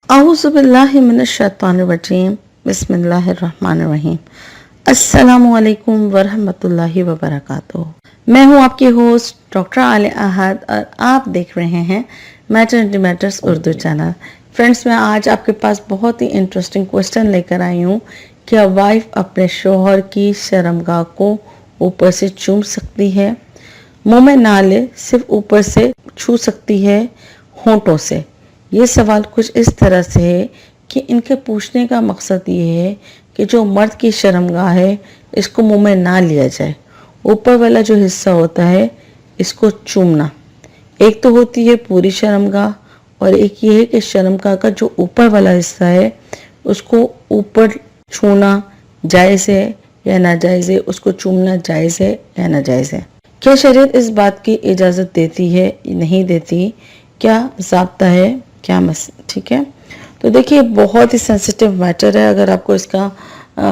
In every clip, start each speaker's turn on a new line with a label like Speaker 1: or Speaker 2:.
Speaker 1: औज़ुबिल्लाहि मिनश्शैतानिर्रजीम बिस्मिल्लाहिर्रहमानिर्रहीम। अस्सलामुअलैकुम वरहमतुल्लाहि वबरकातुहू। मैं हूँ आपकी होस्ट डॉक्टर आलिया अहद और आप देख रहे हैं maternity matters Urdu channel. Friends, मैं आज आपके पास बहुत ही इंटरेस्टिंग क्वेश्चन लेकर आई हूँ। क्या वाइफ अपने शोहर की शर्मगाह को ऊपर से चूम सकती है? मुंह में ना ले, सिर्फ ऊपर से छू सकती है होंठों से? ये सवाल कुछ इस तरह से है कि इनके पूछने का मकसद ये है कि जो मर्द की शर्मगाह है इसको मुंह में ना लिया जाए। ऊपर वाला जो हिस्सा होता है इसको चूमना। एक तो होती है पूरी शर्मगाह और एक ये है कि शर्मगाह का जो ऊपर वाला हिस्सा है उसको ऊपर छूना जायज़ है या नाजायज़ है, उसको चूमना जायज़ है या नाजायज़ है। क्या शरीयत इस बात की इजाज़त देती है नहीं देती? क्या ज़ाब्ता है? क्या ठीक है। तो देखिए, बहुत ही सेंसिटिव मैटर है। अगर आपको इसका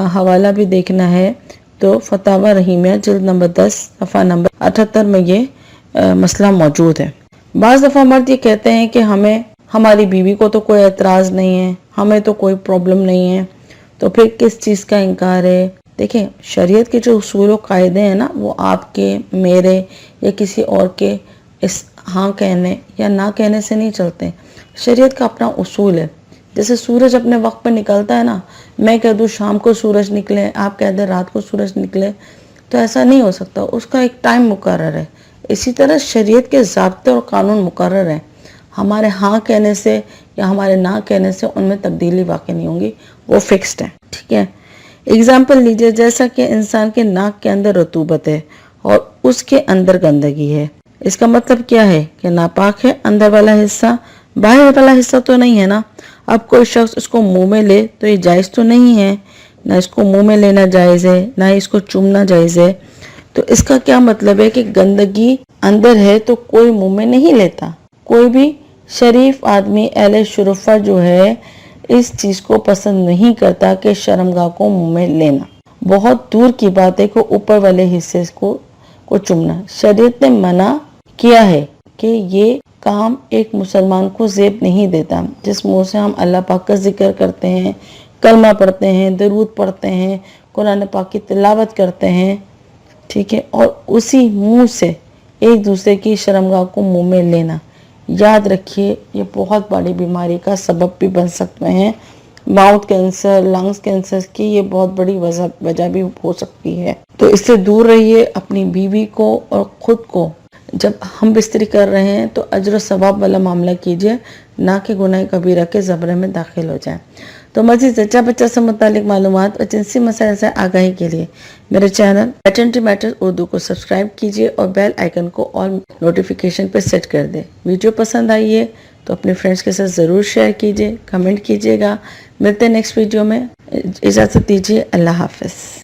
Speaker 1: हवाला भी देखना है तो फतावा रहीमिया जिल्द नंबर 10 सफ़ा नंबर 78 में ये मसला मौजूद है। बाज़ दफ़ा मर्द ये कहते हैं कि हमें हमारी बीवी को तो कोई एतराज़ नहीं है, हमें तो कोई प्रॉब्लम नहीं है, तो फिर किस चीज़ का इनकार है? देखिए, शरीयत के जो उसूल व कायदे हैं ना, वो आपके, मेरे या किसी और के इस हाँ कहने या ना कहने से नहीं चलते। शरीयत का अपना उसूल है। जैसे सूरज अपने वक्त पर निकलता है ना, मैं कह दूँ शाम को सूरज निकले, आप कह दें रात को सूरज निकले, तो ऐसा नहीं हो सकता। उसका एक टाइम मुकर्रर है। इसी तरह शरीयत के ज़ाब्ते और कानून मुकर्रर हैं। हमारे हाँ कहने से या हमारे ना कहने से उनमें तब्दीली वाक़ई नहीं होंगी, वो फिक्स्ड है। ठीक है। एग्जाम्पल लीजिए, जैसा कि इंसान के नाक के अंदर रतूबत है और उसके अंदर गंदगी है। इसका मतलब क्या है कि नापाक है अंदर वाला हिस्सा, बाहर वाला हिस्सा तो नहीं है ना। अब कोई शख्स इसको मुंह में ले तो ये जायज़ तो नहीं है, ना इसको मुंह में लेना जायज़ है, ना इसको चूमना जायज़ है। तो इसका क्या मतलब है कि गंदगी अंदर है तो कोई मुंह में नहीं लेता। कोई भी शरीफ आदमी अहले शुरफा जो है इस चीज़ को पसंद नहीं करता कि शर्मगाह को मुंह में लेना। बहुत दूर की बात है कि ऊपर वाले हिस्से को चूमना। शरीयत ने मना किया है कि ये काम एक मुसलमान को ज़ेब नहीं देता। जिस मुंह से हम अल्लाह पाक का जिक्र करते हैं, कलमा पढ़ते हैं, दरूद पढ़ते हैं, कुरान पाक की तिलावत करते हैं, ठीक है, और उसी मुंह से एक दूसरे की शर्मगाह को मुंह में लेना, याद रखिए ये बहुत बड़ी बीमारी का सबब भी बन सकते हैं। माउथ कैंसर, लंग्स कैंसर की ये बहुत बड़ी वजह भी हो सकती है। तो इससे दूर रहिए। अपनी बीवी को और ख़ुद को जब हम बिस्तरी कर रहे हैं तो अजर सवाब वाला मामला कीजिए, ना कि गुनाह कबीरा के ज़बरे में दाखिल हो जाए। तो मज़ीद जच्चा बच्चा से मुतालिक मालूमात और जिनसी मसाइल से आगाही के लिए मेरे चैनल मैटरनिटी मैटर्स उर्दू को सब्सक्राइब कीजिए और बेल आइकन को ऑल नोटिफिकेशन पर सेट कर दें। वीडियो पसंद आई है तो अपने फ्रेंड्स के साथ ज़रूर शेयर कीजिए, कमेंट कीजिएगा। मिलते हैं नेक्स्ट वीडियो में। इजाज़त दीजिए। अल्लाह हाफ़िज़।